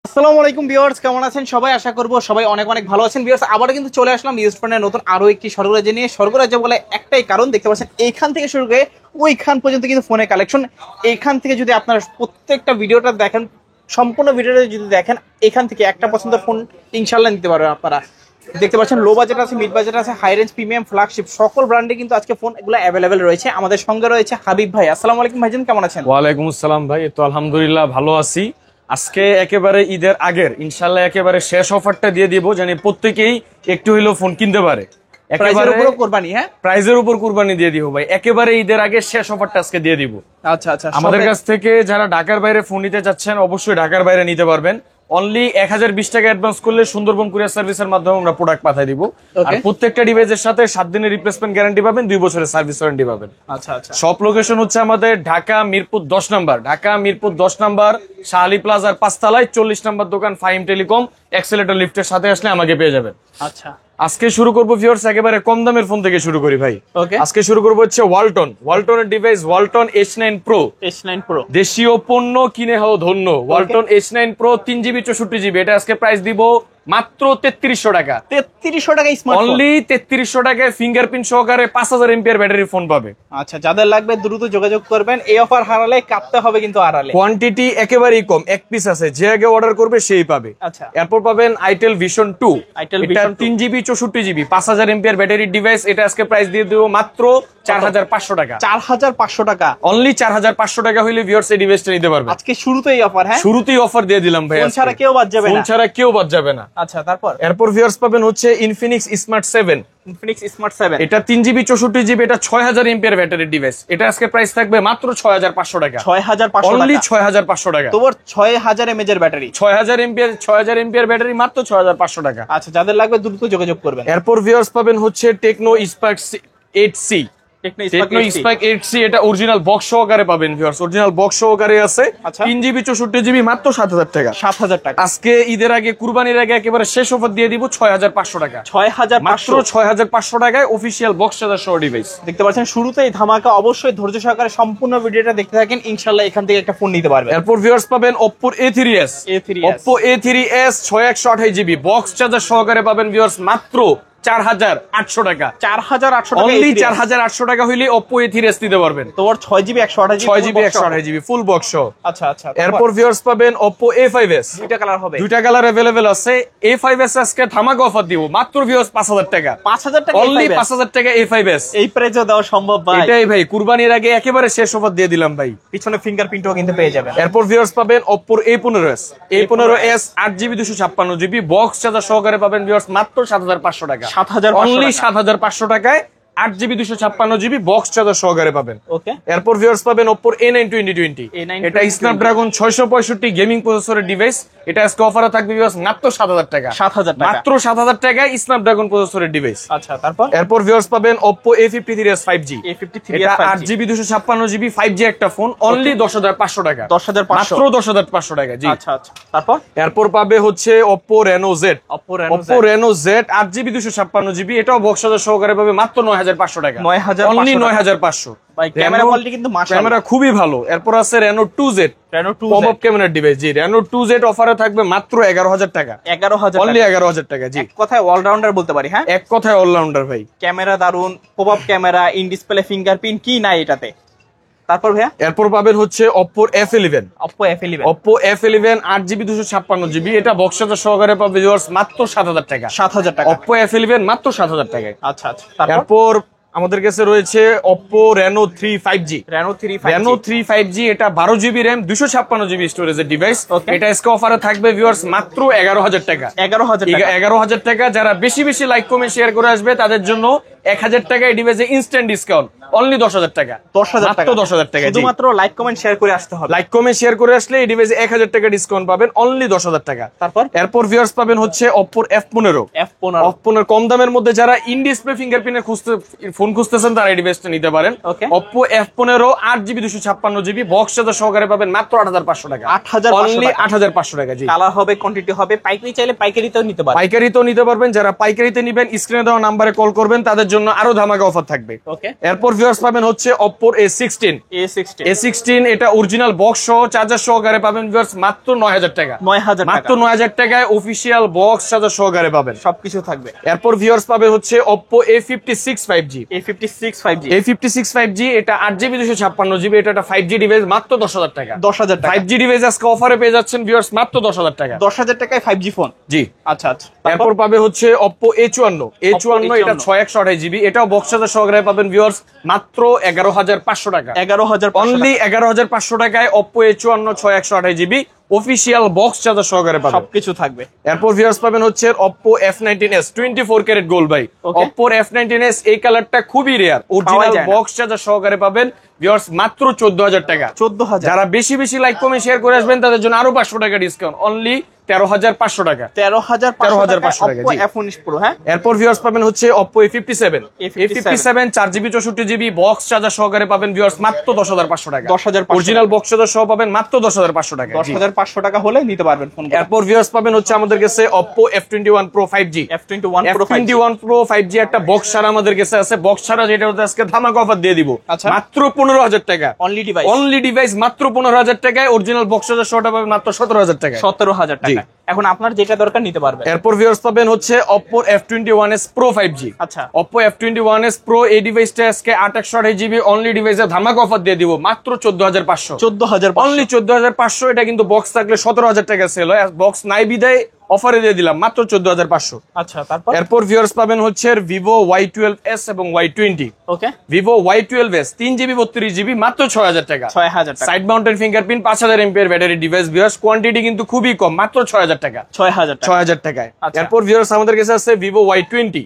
আসসালামু আলাইকুম ভিউয়ার্স, কেমন আছেন সবাই? আশা করব সবাই অনেক অনেক ভালো আছেন। ভিউয়ার্স, আবারও কিন্তু চলে আসলাম ইউজ ফোনের নতুন আরো একটি স্বর্গরাজ্য নিয়ে। স্বর্গরাজ্য বলে একটাই কারণ, দেখতে পাচ্ছেন এইখান থেকে শুরু করে ওইখান পর্যন্ত কিন্তু ফোনের কালেকশন। এইখান থেকে যদি আপনারা প্রত্যেকটা ভিডিওটা দেখেন, সম্পূর্ণ ভিডিওটা যদি দেখেন, এখান থেকে একটা পছন্দের ফোন ইনশাল্লাহ নিতে পারবেন আপনারা। দেখতে পাচ্ছেন লো বাজেট আছে, মিড বাজেট আছে, হাই রেঞ্জ, প্রিমিয়াম, ফ্ল্যাগশিপ সকল ব্র্যান্ডে কিন্তু আজকে ফোন এগুলো অ্যাভেলেবেল রয়েছে। আমাদের সঙ্গে রয়েছে হাবিব ভাই। আসসালামু আলাইকুম ভাইজান, কেমন আছেন? ওয়ালাইকুম আসসালাম ভাই, তো আলহামদুলিল্লাহ ভালো আছি। আজকে একেবারে ঈদের আগের ইনশাল্লাহ একেবারে শেষ অফারটা দিয়ে দিব, জানি প্রত্যেকেই একটু হইলেও ফোন কিনতে পারে। প্রাইজের উপর কুরবানি, হ্যাঁ প্রাইজের উপর কুরবানি দিয়ে দিব ভাই, একেবারে ঈদের আগে শেষ অফারটা আজকে দিয়ে দিব। আচ্ছা আচ্ছা, আমাদের কাছ থেকে যারা ঢাকার বাইরে ফোন নিতে চাচ্ছেন অবশ্যই ঢাকার বাইরে নিতে পারবেন। অনলি 1020 টাকা অ্যাডভান্স করলে সুন্দরবন কুরিয়ার সার্ভিসের মাধ্যমে আমরা প্রোডাক্ট পাঠিয়ে দিব। আর প্রত্যেকটা ডিভাইসের সাথে 7 দিনের রিপ্লেসমেন্ট গ্যারান্টি পাবেন, 2 বছরের সার্ভিস ওয়ারেন্টি পাবেন। আচ্ছা আচ্ছা, সব লোকেশন হচ্ছে আমাদের ঢাকা মিরপুর 10 নাম্বার, ঢাকা মিরপুর 10 নাম্বার শাহালি প্লাজার 5 তলায় 40 নাম্বার দোকান ফাইম টেলিকম। এক্সেলেটর লিফটের সাথে আসলে আমাকে পেয়ে যাবেন। আচ্ছা, আজকে শুরু করবো ভিউয়ার্স একেবারে কম দামের ফোন থেকে শুরু করি ভাই। ওকে, আজকে শুরু করবো হচ্ছে ওয়ালটনের device Walton H9 Pro। H9 Pro দেশীয় পণ্য কিনে হও ধন্য। Walton H9 Pro 3GB 64GB, এটা আজকে প্রাইস দিব মাত্র 3300 টাকা। 3300 টাকা স্মার্টফোন, অনলি 3300 টাকায় ফিঙ্গারপ্রিন্ট সহকারে 5000 এমপিআর ব্যাটারি ফোন পাবে। আচ্ছা, যাদের লাগবে দ্রুত যোগাযোগ করবেন। এই অফার হারালে কাঁপতে হবে কিন্তু আড়ালে। কোয়ান্টিটি একেবারেই কম, এক পিস আছে, যে আগে অর্ডার করবে সেই পাবে। আচ্ছা, এরপর পাবেন আইটেল ভিশন 2, আইটেল এটা vision 3GB 64GB 5000 MPR battery device, এটা আজকে প্রাইস দিয়ে দেবো মাত্র 4500 টাকা। 4500 টাকা, অনলি 4500 টাকা হইলে ভিউয়ার্স এই ডিভাইসটা নিতে পারবে। আজকে শুরুতেই অফার, হ্যাঁ শুরুতেই অফার দিয়ে দিলাম ভাই, ফোন ছাড়া কেউ বাদ যাবে ফোন না। ছাড়া কেউ বাদ যাবে না। আচ্ছা, তারপর এরপর ভিউয়ার্স পাবেন হচ্ছে ইনফিনিক্স স্মার্ট 7, ইনফিনিক্স স্মার্ট 7, এটা 3GB 64GB, এটা 6000 এমপিআর ব্যাটারি ডিভাইস, এটা আজকে প্রাইস থাকবে মাত্র 6500 টাকা। 6500 অনলি টাকা, 6500 টাকা। তোমার 6000 এমএএইচ এর ব্যাটারি, 6000 এমপিআর ব্যাটারি মাত্র 6500 টাকা। আচ্ছা, যাদের লাগবে দ্রুত যোগাযোগ করবেন। এরপর ভিউয়ার্স পাবেন হচ্ছে Tecno Spark 8C, Tecno Spark 8C, এটা অরিজিনাল বক্স সহকারে পাবেন ভিউয়ার্স, অরিজিনাল বক্স সহকারে আছে। আচ্ছা, 3GB 64GB মাত্র 7000 টাকা। 7000 টাকা আজকে ঈদের আগে কুরবানির আগে একেবারে শেষ অফার দিয়ে দিব 6500 টাকা। 6500 মাত্র 6500 টাকায় অফিশিয়াল বক্স চার্জার সহ ডিভাইস। দেখতে পাচ্ছেন শুরুতেই ধামাকা। অবশ্যই ধৈর্য সহকারে সম্পূর্ণ ভিডিওটা দেখতে থাকেন, ইনশাআল্লাহ এখান থেকে একটা ফোন নিতে পারবেন। এরপর ভিউয়ার্স পাবেন Oppo A3s, A3s, Oppo A3s 6128GB box charger সহকারে পাবেন ভিউয়ার্স মাত্র 4800 টাকা। 4800 টাকা, অনলি 4800 টাকা হইলে Oppo A3s নিতে পারবেন। তোমার 6GB 128GB 6GB 128GB full box. আচ্ছা আচ্ছা, এরপর ভিউয়ার্স পাবেন Oppo A5s, দুইটা কালার হবে, দুইটা কালার अवेलेबल আছে। A5s আজকে ধামাকা অফার দিব মাত্র ভিউয়ার্স 5000 টাকা। 5000 টাকা, অনলি 5000 টাকা A5s। এই প্রাইসে দেওয়া সম্ভব ভাই? এটাই ভাই, কুরবানির আগে একেবারে শেষ অফার দিয়ে দিলাম ভাই। পিছনে ফিঙ্গারপ্রিন্টও কিন্তু পেয়ে যাবেন। এরপর ভিউয়ার্স পাবেন Oppo A15s, A15s 8GB 256GB box charger সহকারে পাবেন ভিউয়ার্স মাত্র 7500 টাকা। 7500 অনলি টাকা, 7500 টাকায় 8GB 256GB বক্স চার্জার সহকারে পাবেন। ওকে। এরপর ভিউয়ার্স পাবেন Oppo A9 2020, এটা স্ন্যাপড্রাগন 665 গেমিং প্রসেসরের ডিভাইস, এটা আজকে অফারে থাকবে ভিউয়ার্স মাত্র 7000 টাকা। 7000 টাকা, মাত্র 7000 টাকায় স্ন্যাপড্রাগন প্রসেসরের ডিভাইস। আচ্ছা, তারপর এরপর ভিউয়ার্স পাবেন Oppo A53s 5G, A53s এটা 5G 8GB 256GB 5G একটা ফোন, অনলি 10500 টাকা। 10500, মাত্র 10500 টাকা, জি। আচ্ছা আচ্ছা, তারপর এরপর পাবে হচ্ছে Oppo Reno Z, Oppo Reno Oppo Reno Z 8GB 256GB, এটাও বক্স চার্জার সহকারে পাবে মাত্র 9500 টাকা। 9500 অনলি 9500 ভাই, ক্যামেরা কোয়ালিটি কিন্তু মাশাআল্লাহ, ক্যামেরা খুবই ভালো। এরপর আছে Reno 2Z, Reno 2Z pop up ক্যামেরার ডিভাইস, জি। Reno 2Z অফারে থাকবে মাত্র 11000 টাকা। 11000 অনলি টাকা, 11000 টাকা, জি। এক কথায় অলরাউন্ডার বলতে পারি, হ্যাঁ এক কথায় অলরাউন্ডার ভাই। ক্যামেরা দারুন, pop up camera, in display fingerprint, কি নাই এটাতে। তারপর ভাইয়া এরপর পাবেন হচ্ছে Oppo F11, Oppo F11, Oppo F11 8GB 256GB, এটা বক্স চার্জার সহকারে পাবে ভিউয়ার্স মাত্র 7000 টাকা। 7000 টাকা, Oppo F11 মাত্র 7000 টাকায়। আচ্ছা আচ্ছা, তারপর এরপর আমাদের কাছে রয়েছে Oppo Reno 3 5G, Reno 3 5G, Reno 3 5G, এটা 12GB RAM 256GB স্টোরেজের ডিভাইস, Okay. এটা আজকে অফারে থাকবে ভিউয়ার্স মাত্র 11000 টাকা। 11000 টাকা, 11000 টাকা। যারা বেশি বেশি লাইক কমেন্ট শেয়ার করে আসবে তাদের জন্য 1000 টাকা এই ডিভাইসে ইনস্ট্যান্ট ডিসকাউন্ট, অনলি 10000 টাকা। 10000 টাকা, মাত্র 10000 টাকা, জি। শুধুমাত্র লাইক কমেন্ট শেয়ার করে আসতে হবে। লাইক কমেন্ট শেয়ার করে আসলে এই ডিভাইসে 1000 টাকা ডিসকাউন্ট পাবেন, অনলি 10000 টাকা। তারপর এরপর ভিউয়ার্স পাবেন হচ্ছে Oppo F15, F15, Oppo কম দামের মধ্যে যারা ইন ডিসপ্লে ফিঙ্গারপ্রিন্টের ফোন খুঁজতেছেন তারা এই ডিভাইসটা নিতে পারেন। Okay. Oppo F15 8GB 256GB box charger সহকারে পাবেন মাত্র 8500 টাকা। 8500 অনলি টাকা, 8500 টাকা, জি। কালার হবে, কোয়ান্টিটি হবে, পাইকারি চাইলে পাইকারিতেও নিতে পারবেন। পাইকারিতেও নিতে পারবেন। যারা পাইকারিতে নেবেন স্ক্রিনে দেওয়া নাম্বারে কল করবেন, তাদের জন্য আরো ধামাকা অফার থাকবে। ওকে, এরপর ভিউয়ার্স পাবেন হচ্ছে Oppo A16 এটা অরিজিনাল বক্স সহ চার্জার সহকারে পাবেন ভিউয়ার্স মাত্র 9000 টাকা। 9000 মাত্র 9000 টাকায় অফিশিয়াল বক্স চার্জার সহকারে পাবেন, সবকিছু থাকবে। এরপর ভিউয়ার্স পাবে হচ্ছে Oppo A56 5G। A56 5G এটা 8GB 256GB, এটা একটা 5G ডিভাইস, মাত্র 10000 টাকা। 10000 টাকা 5G ডিভাইস আজকে অফারে পেয়ে যাচ্ছেন ভিউয়ার্স মাত্র 10000 টাকা। 10000 টাকায় 5G ফোন। জি, আচ্ছা আচ্ছা। এরপর পাবে হচ্ছে Oppo A54 এটা 6128GB, এটাও বক্স চার্জার সহকারে পাবেন ভিউয়ার্স মাত্র 11500 টাকা। 11500 অনলি 11500 টাকায় Oppo A54 6128GB official box charger সহকারে পাবেন, সবকিছু থাকবে। এরপর ভিউয়ার্স পাবেন হচ্ছে Oppo F19s 24 ক্যারেট গোল্ড ভাই। Oppo F19s এই কালারটা খুবই রেয়ার, অরিজিনাল বক্স চার্জার সহকারে পাবেন ভিউয়ার্স মাত্র 14000 টাকা। 14000। যারা বেশি বেশি লাইক কমেন্ট শেয়ার করে আসবেন তাদের জন্য আরো 500 টাকা ডিসকাউন্ট, অনলি 13500 টাকা। 13500 টাকা Oppo F19 Pro। হ্যাঁ, এরপর ভিউয়ার্স পাবেন হচ্ছে Oppo A57 4GB 64GB box charger সহকারে পাবেন ভিউয়ার্স মাত্র 10500 টাকা। 10500 অরিজিনাল বক্স চার্জার সহ পাবেন মাত্র 10500 টাকা। 10500 টাকা হলে নিতে পারবেন ফোন। এরপর ভিউয়ার্স পাবেন হচ্ছে আমাদের কাছে Oppo F21 Pro 5G। F21 Pro 5G একটা বক্স ছাড়া আমাদের কাছে আছে, বক্স ছাড়া যেটা হচ্ছে আজকে ধামাকা অফার দিয়ে দিব মাত্র 15000 টাকা। অনলি ডিভাইস মাত্র 15000 টাকায় অরিজিনাল বক্স চার্জার সহটা পাবেন মাত্র 17000 টাকা। 17000 টাকা। এখন আপনার যেটা দরকার নিতে পারবেন। এরপর ভিউয়ার্স পাবেন হচ্ছে Oppo F21s Pro 5G। আচ্ছা, Oppo F21s Pro এই ডিভাইসটা আজকে 828GB অনলি ডিভাইসে ধামাকা অফার দিয়ে দিব মাত্র 14500। 14500 অনলি 14500। এটা কিন্তু বক্স থাকলে 17000 টাকা সেল হয়, বক্স নাই বিদায় অফারে দিয়ে দিলাম মাত্র 14500। আচ্ছা, তারপর এরপর ভিউয়ার্স পাবেন হচ্ছে Vivo Y12s এবং Y20। ওকে, Vivo Y12s 3GB 32GB মাত্র 6000 টাকা। 6000 টাকা। Side mounted fingerprint 5000 mAh battery device viewers, quantity কিন্তু খুবই কম, মাত্র 6000 টাকা। 6000 টাকায়। এরপর ভিউয়ার্স আমাদের কাছে আছে Vivo Y20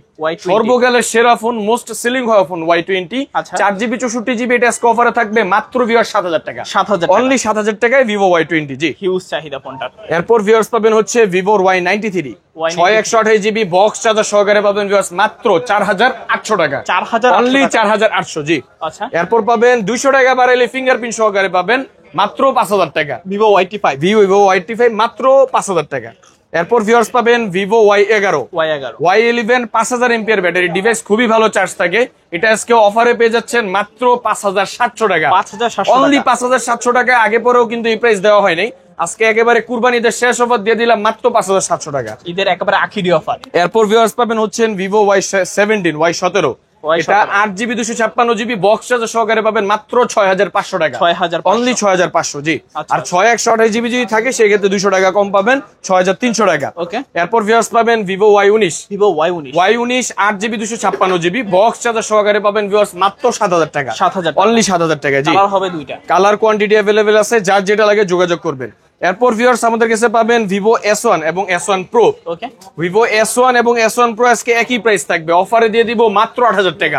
সর্বকালের সেরা ফোন, মোস্ট সেলিং হওয়া ফোন Y20। 4GB 64GB এটা আজকে অফারে থাকবে মাত্র ভিউয়ার্স 7000 টাকা। 7000 অনলি 7000 টাকায় Vivo Y20। জি, হিউজ চাহিদা ফোনটার। এরপর ভিউয়ার্স পাবেন হচ্ছে Vivo Y93 128GB box charger সহকারে পাবেন ভিউয়ার্স মাত্র 4800 টাকা। 4000 অনলি 4800। জি, আচ্ছা। এরপর পাবেন 200 টাকা বাড়াইলে ফিঙ্গারপ্রিন্ট সহকারে পাবেন মাত্র 5000 টাকা। Vivo Y85 মাত্র 5000 টাকা। এরপর ভিউয়ার্স পাবেন Vivo Y11 5000 mAh battery device, খুবই ভালো চার্জ থাকে। এটা আজকে অফারে পেয়ে যাচ্ছেন মাত্র 5700 টাকা। 5700 অনলি 5700 টাকা। আগে পরেও কিন্তু এই প্রাইস দেওয়া হয় নাই, আজকে একেবারে কুরবানি ঈদের শেষ অফার দিয়ে দিলাম মাত্র 5700 টাকা, ঈদের একেবারে আখিরি অফার। এরপর ভিউয়ার্স পাবেন হচ্ছেন Vivo Y17 এটা 8GB 256GB বক্স চার্জার সহকারে পাবেন মাত্র 6500 টাকা। অনলি 6500। জি, আর 6128GB যদি থাকে সেক্ষেত্রে 200 টাকা কম পাবেন, 6300 টাকা। ওকে, এরপর ভিউয়ার্স পাবেন Vivo Y19 8GB 256GB box charger সহকারে পাবেন ভিউয়ার্স মাত্র 7000 টাকা। অনলি 7000 টাকা। জি, কালার হবে দুইটা, কালার কোয়ান্টিটি अवेलेबल আছে, যার যেটা লাগে যোগাযোগ করবেন। এরপর ভিউয়ার্স আমাদের কাছে পাবেন Vivo S1 এবং S1 Pro। ওকে, Vivo S1 এবং S1 Pro আজকে একই প্রাইস থাকবে, অফারে দিয়ে দিব মাত্র 8000 টাকা।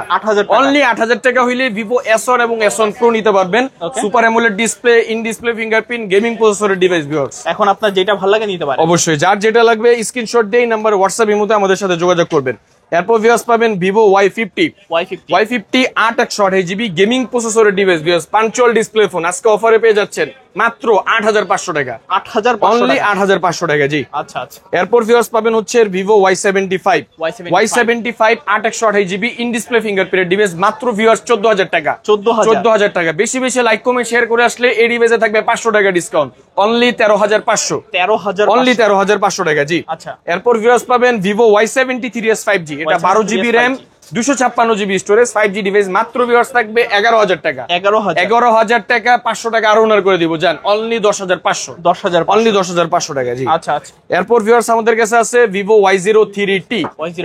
অনলি 8000 টাকা হইলে Vivo S1 এবং S1 Pro নিতে পারবেন। Super AMOLED display, in display fingerprint, gaming প্রসেসরের ডিভাইস ভিউয়ার্স। এখন আপনার যেটা ভালো লাগে নিতে পারেন, অবশ্যই যার যেটা লাগবে স্ক্রিনশট দিয়ে নাম্বার হোয়াটসঅ্যাপ এর মধ্যে আমাদের সাথে যোগাযোগ করবেন। এরপর ভিউয়ার্স পাবেন Vivo Y50 8128GB গেমিং প্রসেসরের device viewers, punctual display phone, আজকে অফারে পেয়ে যাচ্ছেন মাত্র 8500 টাকা। 8500 8500 টাকা। জি, আচ্ছা আচ্ছা। এরপর ভিউয়ার্স পাবেন হচ্ছে Vivo Y75 8128GB in display fingerprint device মাত্র ভিউয়ার্স 14000 টাকা। 14000 টাকা। বেশি বেশি লাইক কমেন্ট শেয়ার করে আসলে এই ডিভাইসে থাকবে 500 টাকা ডিসকাউন্ট, অনলি 13500। অনলি 13500 টাকা। জি, আচ্ছা। এরপর ভিউয়ার্স পাবেন Vivo Y73s 5G এটা 12GB RAM 256GB storage 5G device মাত্র ভিউয়ার্স থাকবে 11000 টাকা। 11000 টাকা। 500 টাকা আরো ওনার করে দিব, জান অনলি 10500। অনলি 10500 টাকা। জি, আচ্ছা আচ্ছা। এরপর ভিউয়ার্স আমাদের কাছে আছে Vivo Y03T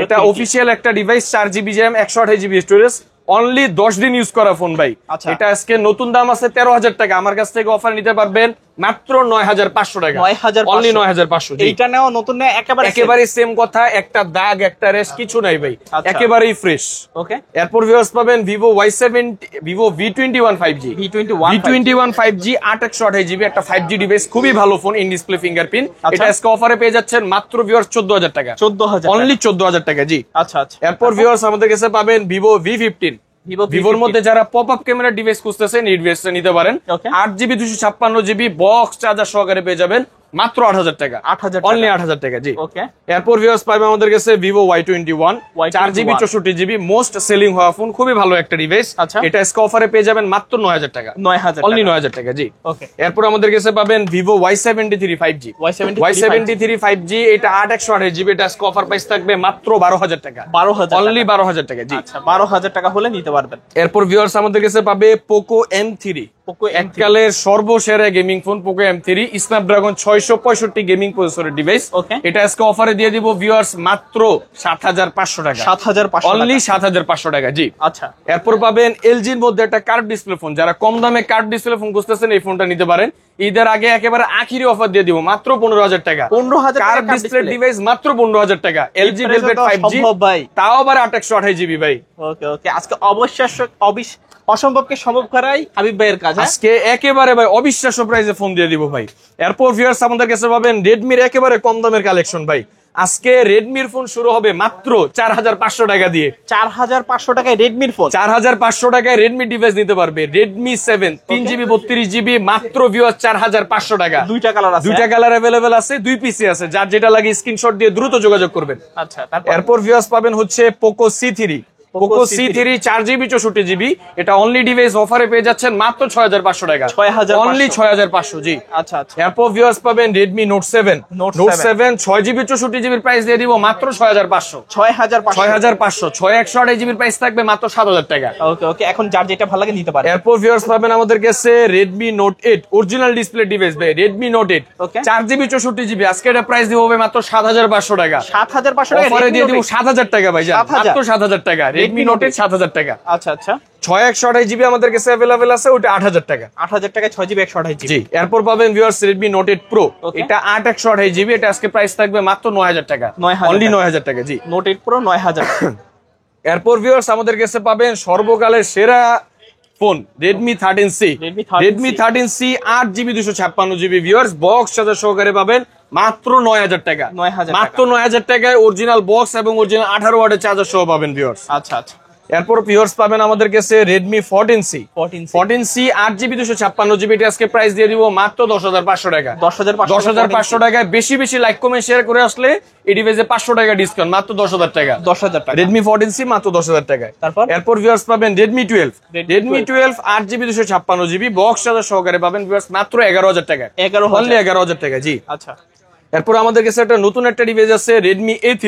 এটা অফিশিয়াল একটা device, 4GB RAM 128GB storage, only 10 দিন ইউজ করা ফোন ভাই। এটা আজকে নতুন দাম আছে 13000 টাকা, আমার কাছ থেকে অফার নিতে পারবেন মাত্র 9500 টাকা। অনলি 9500। এইটা নাও নতুন না, একেবারে সেম কথা, একটা দাগ একটা রেশ কিছু নাই ভাই, একেবারেই ফ্রেশ। ওকে, এরপর ভিউয়ার্স পাবেন Vivo V21 5G 8128GB একটা 5G ডিভাইস, খুবই ভালো ফোন, ইন ডিসপ্লে ফিঙ্গারপ্রিন্ট। এটা আজকে অফারে পেয়ে যাচ্ছেন মাত্র ভিউয়ার্স 14000 টাকা। অনলি 14000 টাকা। জি, আচ্ছা আচ্ছা। এরপর ভিউয়ার্স আমাদের কাছে পাবেন Vivo V15 ভিভোর মধ্যে যারা পপ আপ ক্যামেরা ডিভাইস খুঁজতেছেন এই ডিভাইসটা নিতে পারেন। 8GB 256GB বক্স চার্জার সহকারে পেয়ে যাবেন, মাত্র 8,000 টাকা। 8,000 অনলি 8,000 টাকা জি। ওকে, এরপর ভিউয়ার্স পাবে আমাদের কাছে Vivo Y21 4GB 64GB most selling হওয়া ফোন, খুবই ভালো একটা ডিভাইস। আচ্ছা, এটা আজকে অফারে পেয়ে যাবেন মাত্র 9,000 টাকা। 9,000 অনলি 9,000 টাকা জি। ওকে, এরপর আমাদের কাছে পাবেন Vivo Y73 5G। Y73 5G এটা 8/128GB, এটা আজকে অফার প্রাইস থাকবে মাত্র 12,000 টাকা। 12,000 অনলি 12,000 টাকা জি। আচ্ছা, 12,000 টাকা হলে নিতে পারবেন। এরপর ভিউয়ার্স আমাদের কাছে পাবে Poco M3, Poco M3 এককালের সর্বসেরা gaming phone Poco M3 Snapdragon 665 gaming প্রসেসরের ডিভাইস। ওকে, এটা আজকে অফারে দিয়ে দিব ভিউয়ার্স মাত্র 7,500 টাকা। 7,500 অনলি 7,500 টাকা জি। আচ্ছা, এরপর পাবেন LG এর মধ্যে একটা কার্ভ ডিসপ্লে ফোন, যারা কম দামে কার্ভ ডিসপ্লে ফোন খুঁজতেছেন এই ফোনটা নিতে পারেন। ঈদের আগে একেবারে আখিরি অফার দিয়ে দিব মাত্র 15,000 টাকা। 15,000 কার্ভ ডিসপ্লে ডিভাইস মাত্র 15,000 টাকা। LG Velvet 5G ভাই, তাও আবার 8/128GB ভাই। ওকে ওকে, আজকে অসম্ভবকে সম্ভব করাই হাবিব ভাইয়ের কাজ। আজকে একেবারে ভাই অবিশ্বাস্য প্রাইসে ফোন দিয়ে দিব ভাই। এরপর ভিউয়ার্স আমাদের কাছে পাবেন রেডমির একেবারে কম দামের কালেকশন ভাই। আজকে রেডমির ফোন শুরু হবে মাত্র 4,500 টাকা দিয়ে। 4,500 টাকায় রেডমির ফোন, 4,500 টাকায় রেডমি ডিভাইস নিতে পারবে। রেডমি 7 3GB 32GB মাত্র ভিউয়ার্স 4,500 টাকা। দুইটা কালার আছে, দুইটা কালার अवेलेबल আছে, দুই পিসি আছে, যার যেটা লাগে স্ক্রিনশট দিয়ে দ্রুত যোগাযোগ করবেন। আচ্ছা, এরপর ভিউয়ার্স পাবেন হচ্ছে Poco C3। Poco C3 4GB 64GB, এটা অনলি ডিভাইস অফারে পেয়ে যাচ্ছেন মাত্র 6,500 টাকা। 6,500 অনলি 6,500 জি। আচ্ছা আচ্ছা, এরপর ভিউয়ার্স পাবেন Redmi Note 7 6GB 64GB এর প্রাইস দিয়ে দিব মাত্র 6,500। 6,500 6/128GB এর প্রাইস থাকবে মাত্র 7,000 টাকা। ওকে ওকে, এখন যার যেটা ভালো লাগে নিতে পারে। এরপর ভিউয়ার্স পাবেন আমাদের কাছে Redmi Note 8 original display device ভাই। Redmi Note 8 ওকে, 4GB 64GB আজকে এটা প্রাইস দিব হবে মাত্র 7,500 টাকা। 7,500 টাকা অফারে দিয়ে দিব 7,000 টাকা ভাই, মাত্র 7,000 টাকা। Redmi Note 8 7,000 টাকা। আচ্ছা আচ্ছা, 6/128GB আমাদের কাছে अवेलेबल আছে, ওটা 8,000 টাকা। 8,000 টাকায় 6GB 128GB জি। এরপর পাবেন ভিউয়ার্স Redmi Note 8 Pro, এটা 8/128GB, এটা আজকে প্রাইস থাকবে মাত্র 9,000 টাকা। 9,000 অনলি 9,000 টাকা জি। Note 8 Pro 9,000। এরপর ভিউয়ার্স আমাদের কাছে পাবেন সর্বকালের সেরা phone Redmi 13C। Redmi 13C 8GB 256GB viewers box সাথে সহকারে পাবেন মাত্র 9,000 টাকা। 9,000 মাত্র 9,000 টাকায় অরিজিনাল বক্স এবং অরিজিনাল 18 ওয়াটের চার্জার সহ পাবেন ভিউয়ার্স। আচ্ছা আচ্ছা, এরপর ভিউয়ার্স পাবেন আমাদের কাছে Redmi 14C 8GB 256GB, এটা আজকে প্রাইস দিয়ে দিব মাত্র 10,500 টাকা। 10,500 টাকায় বেশি বেশি লাইক কমেন্ট শেয়ার করে আসলে এই ডিভাইসে 500 টাকা ডিসকাউন্ট, মাত্র 10,000 টাকা। 10,000 টাকা Redmi 14C মাত্র 10,000 টাকায়। এরপর ভিউয়ার্স পাবেন Redmi 12 8GB 256GB box charger সহকারে পাবেন ভিউয়ার্স মাত্র 11,000 টাকা। 11,000 টাকা জি। আচ্ছা, এরপর আমাদের কাছে একটা নতুন একটা ডিভাইস আছে Redmi A3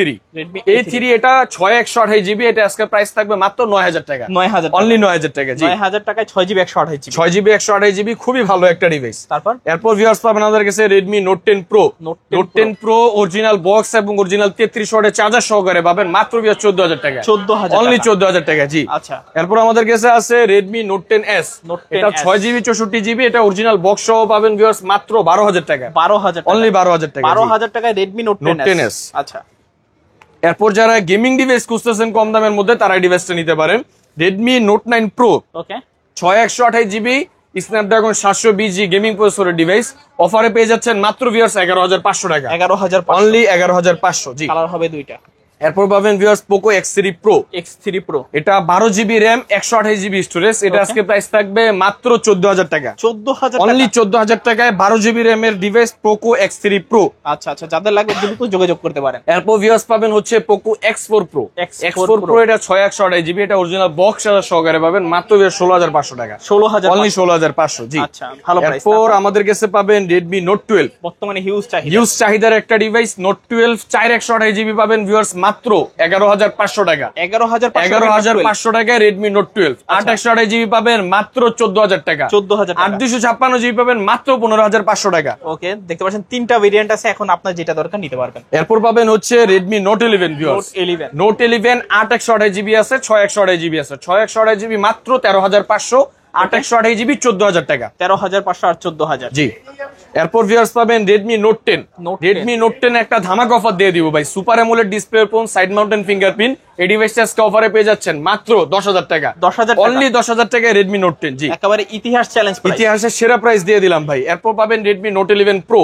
এটা 6/128GB, এটা আজকে প্রাইস থাকবে মাত্র 9,000 টাকা। 9,000 অনলি 9,000 টাকা জি। 9,000 টাকায় 6GB 128GB 6GB 128GB খুবই ভালো একটা ডিভাইস। এরপর ভিউয়ার্স পাবেন আমাদের কাছে Redmi Note 10 Pro original box এবং অরিজিনাল 33 ওয়াটের চার্জার সহকারে পাবেন মাত্র 14,000 টাকা। 14,000 অনলি 14,000 টাকা জি। আচ্ছা, এরপর আমাদের কাছে আছে Redmi Note 10s এটা 6GB 64GB, এটা অরিজিনাল বক্স সহ পাবেন ভিউয়ার্স মাত্র 12,000 টাকা। 12,000 অনলি 12,000 টাকা। 12,000 টাকায় Redmi Note 10s। আচ্ছা, এরপর যারা গেমিং ডিভাইস খুঁজতেছেন কম দামের মধ্যে তারা এই ডিভাইসটা নিতে পারেন Redmi Note 9 Pro ওকে, 6/128GB স্ন্যাপড্রাগন 720G গেমিং প্রসেসরের ডিভাইস অফারে পেয়ে যাচ্ছেন মাত্র ভিউয়ার্স 11,500 টাকা। 11,500 অনলি 11,500 জি। কালার হবে দুইটা। এরপর পাবেন ভিউয়ার্স Poco X3 Pro এটা 12GB RAM 128GB স্টোরেজ, এটা আজকে প্রাইস থাকবে মাত্র 14,000 টাকা। 14,000 অনলি 14,000 টাকায় 12GB RAM এর ডিভাইস Poco X3 Pro। আচ্ছা আচ্ছা, যাদের লাগবে দ্রুত যোগাযোগ করতে পারেন। এরপর ভিউয়ার্স পাবেন হচ্ছে Poco X4 Pro এটা 6/128GB, এটা অরিজিনাল বক্স চার্জার সহকারে পাবেন মাত্র 16,500 টাকা। 16,000 অনলি 16,500 জি। আচ্ছা, ভালো প্রাইস। এরপর আমাদের কাছে পাবেন Redmi Note 12 বর্তমানে হিউজ চাহিদার একটা ডিভাইস Note 12 4/128GB পাবেন ভিউয়ার্স মাত্র 11,500 টাকা। 11,500 টাকায় Redmi Note 12 8/128GB পাবেন মাত্র 14,000 টাকা। 8/256GB পাবেন মাত্র 15,500 টাকা। ওকে, দেখতে পাচ্ছেন তিনটা ভেরিয়েন্ট আছে, এখন আপনার যেটা দরকার নিতে পারবেন। এরপর পাবেন হচ্ছে Redmi Note 11 viewers. Note 11 8/128GB আছে, 6/128GB আছে। 6/128GB মাত্র 13,500, 8/128GB 14,000 টাকা। 13,500 আর 14,000 জি। এরপর ভিউয়ার্স পাবেন Redmi Note 10 Redmi Note 10 একটা ধামাকা অফার দিয়ে দিব ভাই। Super AMOLED display phone, side mountain fingerprint, এই ডিভাইসটা আজকে অফারে পেয়ে যাচ্ছেন মাত্র 10,000 টাকা। 10,000 অনলি 10,000 টাকায় Redmi Note 10 জি। একেবারে ইতিহাস চ্যালেঞ্জ প্রাইস, ইতিহাসের সেরা প্রাইস দিয়ে দিলাম ভাই। এরপর পাবেন Redmi Note 11 Pro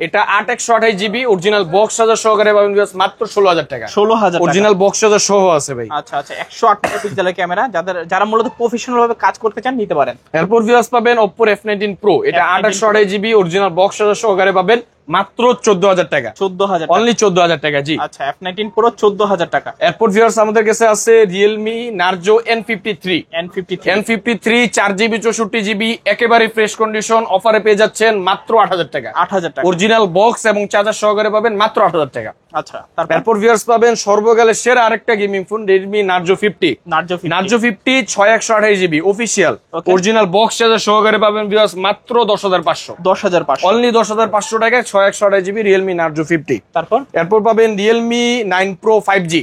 এটা 8/128GB অরিজিনাল বক্স চার্জার সহকারে পাবেন মাত্র 16,000 টাকা। 16,000 অরিজিনাল বক্স চার্জার সহ আছে ভাই। আচ্ছা আচ্ছা, 108 মেগাপিক্সেলের ক্যামেরা, যারা মূলত প্রফেশনাল ভাবে কাজ করতে চান নিতে পারেন। এরপর ভিউয়ার্স পাবেন Oppo F19 Pro এটা 8/128GB অরিজিনাল বক্স চার্জার সহকারে পাবেন মাত্র 14,000 টাকা। 14,000 অনলি 14,000 টাকা, জি। আচ্ছা, F19 Pro 14,000 টাকা। এরপর ভিউয়ার্স আমাদের কাছে আছে Realme Narzo N53। N53 4GB 64GB একেবারে ফ্রেশ কন্ডিশন, অফারে পেয়ে যাচ্ছেন মাত্র 8,000 টাকা। 8,000 টাকা। অরিজিনাল বক্স এবং চার্জার সহকারে পাবেন মাত্র 8,000 টাকা। আচ্ছা, তারপর ভিউয়ার্স পাবেন সর্বকালের সেরা আরেকটা gaming phone Redmi Narzo 50। Narzo 50 6128GB official original box charger সহকারে পাবেন ভিউয়ার্স মাত্র 10,500। 10,500 অনলি 10,500 টাকায় 6128GB রিয়েলমি নার্জো 50। এরপর পাবেন রিয়েলমি 9 Pro 5G।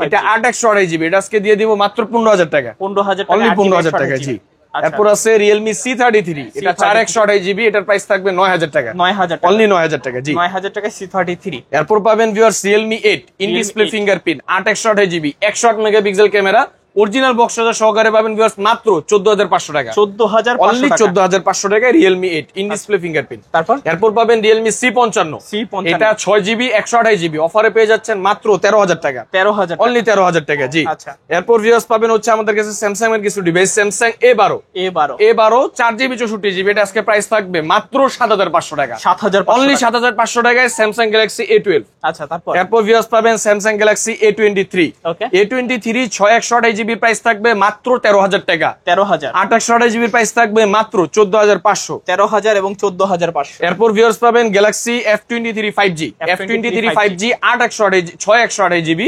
এটা 8128GB, এটা আজকে দিয়ে দিব মাত্র 15,000 টাকা। 15,000 টাকা, অনলি 15,000 টাকা, জি। এরপর আছে রিয়েলমি C33, এটা 4128GB, এটার প্রাইস থাকবে 9,000 টাকা। 9,000 টাকা, অনলি 9,000 টাকা, জি। 9,000 টাকা C33। এরপর পাবেন viewers Realme 8 in display fingerprint 8128GB 108 megapixel camera original box charger সহকারে পাবেন ভিউয়ার্স মাত্র 14,500 টাকা। 14,500 অনলি 14,500 টাকায় রিয়েলমি 8 ইন ডিসপ্লে ফিঙ্গারপ্রিন্ট। এরপর পাবেন রিয়েলমি C55, এটা 6GB 128GB অফারে পেয়ে যাচ্ছেন মাত্র 13,000 টাকা। 13,000, অনলি 13,000 টাকা, জি। আচ্ছা, এরপর ভিউয়ার্স পাবেন হচ্ছে আমাদের কাছে স্যামসাং এর কিছু device, Samsung A12 4GB 64GB, এটা আজকে প্রাইস থাকবে মাত্র 7,500 টাকা। 7,500, অনলি 7,500 টাকায় স্যামসাং গ্যালাক্সি A12। আচ্ছা, এরপর ভিউয়ার্স পাবেন Samsung Galaxy A23। A23 6128GB price থাকবে মাত্র 13,000 টাকা। 13,000, 28GB প্রাইস থাকবে মাত্র 14,500। 13,000 এবং 14,500। এরপর ভিউয়ার্স পাবেন Galaxy F23 5G 6128GB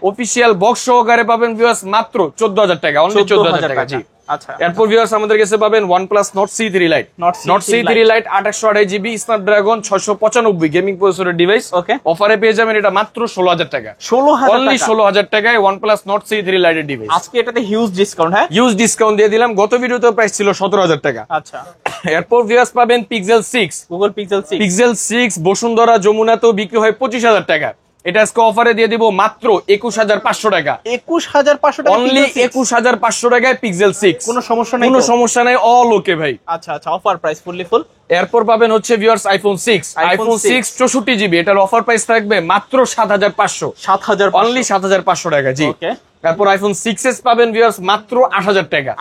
official box সহকারে পাবেন ভিউয়ার্স মাত্র 14,000 টাকা। অনলি 14,000 টাকা, জি। আচ্ছা, এরপর ভিউয়ার্স আমাদের কাছে পাবেন OnePlus Nord C3 Lite। Nord C3 Lite 8128GB Snapdragon 695 gaming প্রসেসরের ডিভাইস অফারে পেয়ে যাবেন এটা মাত্র 16,000 টাকা। 16,000, অনলি 16,000 টাকায় OnePlus Nord C3 Lite এর ডিভাইস। আজকে এটাতে হিউজ ডিসকাউন্ট, হ্যাঁ হিউজ ডিসকাউন্ট দিয়ে দিলাম। গত ভিডিওতে প্রাইস ছিল 17,000 টাকা। আচ্ছা, এরপর ভিউয়ার্স পাবেন Pixel 6, Google Pixel 6 বসুন্ধরা যমুনাতেও বিক্রি হয় 25,000 টাকা। এটা আজকে অফারে দিয়ে দিব মাত্র 21,500 টাকা। 21,500 টাকা, অনলি 21,500 টাকায় Pixel 6। কোনো সমস্যা নাই, কোনো সমস্যা নাই, অল ওকে ভাই। আচ্ছা আচ্ছা, অফার প্রাইস ফুললি ফুল। এরপর পাবেন হচ্ছে ভিউয়ার্স iPhone 6 64GB, এটার অফার প্রাইস থাকবে মাত্র 7,500। 7,000, অনলি 7,500 টাকা, জি। তারপর iPhone 6s পাবেন ভিউয়ার্স মাত্র 8,000 টাকা।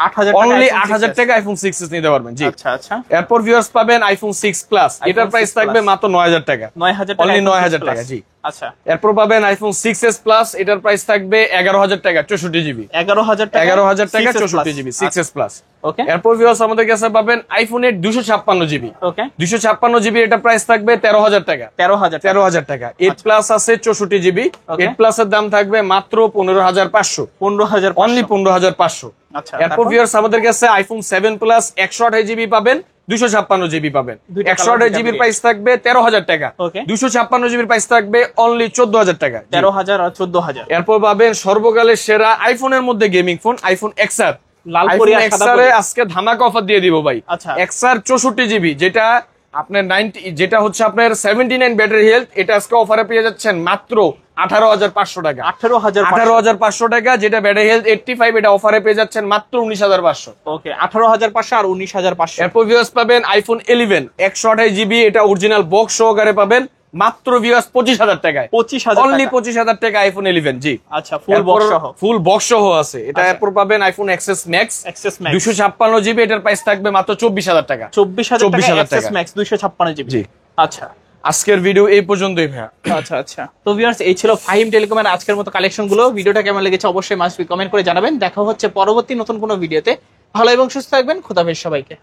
অনলি 8,000 টাকা iPhone 6s নিতে পারবেন, জি। আচ্ছা আচ্ছা। এরপর ভিউয়ার্স পাবেন iPhone 6 Plus, এটার প্রাইস থাকবে মাত্র 9,000 টাকা। 9,000 টাকা, অনলি 9,000 টাকা, জি। আচ্ছা, এরপর পাবেন iPhone 6s Plus, এটার প্রাইস থাকবে 11,000 টাকা 64GB। 11,000 টাকা 64GB 6s Plus। ওকে, এরপর ভিউয়ার্স আমাদের কাছে পাবেন iPhone 8 256GB। ওকে, 256GB, এটা প্রাইস থাকবে 13,000 টাকা। 13,000 টাকা। 8 Plus আছে 64GB, 8 Plus এর দাম থাকবে মাত্র 15,500। 15,000, অনলি 15,500। আচ্ছা, এরপর ভিউয়ার্স আমাদের কাছে iPhone 7 Plus 128GB পাবেন, 256GB পাবেন। 128GB প্রাইস থাকবে 13,000 টাকা। 256GB প্রাইস থাকবে অনলি 14,000 টাকা। 13,000 আর 14,000। এরপর পাবেন সর্বকালের সেরা আইফোনের মধ্যে গেমিং ফোন আইফোন XR। লাল কোরিয়া সাদা আজকে ধামাকা অফার দিয়ে দিব ভাই। XR 64GB, যেটা আপনার 90, যেটা হচ্ছে আপনার 79 ব্যাটারি হেলথ, এটা আজকে অফারে পেয়ে যাচ্ছেন মাত্র 18,500 টাকা। 18,500 টাকা, যেটা ব্যাটারি হেলথ 85, এটা অফারে পেয়ে যাচ্ছেন মাত্র 19,500। ওকে, 18,500 আর 19,500। এরপর ভিউয়ার্স পাবেন iPhone 11 128GB, এটা অরিজিনাল বক্স সহকারে পাবেন মাত্র ভিউয়ার্স 25,000 টাকায়। 25,000, অনলি 25,000 টাকা iPhone 11, জি। আচ্ছা, ফুল বক্স সহ, ফুল বক্স সহ আছে এটা। এরপর পাবেন iPhone XS Max 256GB, এটার প্রাইস থাকবে মাত্র 24,000 টাকা। 24,000 টাকা XS Max 256GB, জি। আচ্ছা, আজকের ভিডিও এই পর্যন্তই ভাইয়া। আচ্ছা আচ্ছা, তো ভিউয়ার্স এই ছিল ফাহিম টেলিকমের আজকের মতো কালেকশন গুলো। ভিডিওটা কেমন লেগেছে অবশ্যই মাস্ট বি কমেন্ট করে জানাবেন। দেখা হচ্ছে পরবর্তী নতুন কোনো ভিডিওতে। ভালো এবং সুস্থ থাকবেন, খোদা হাফেজ সবাইকে।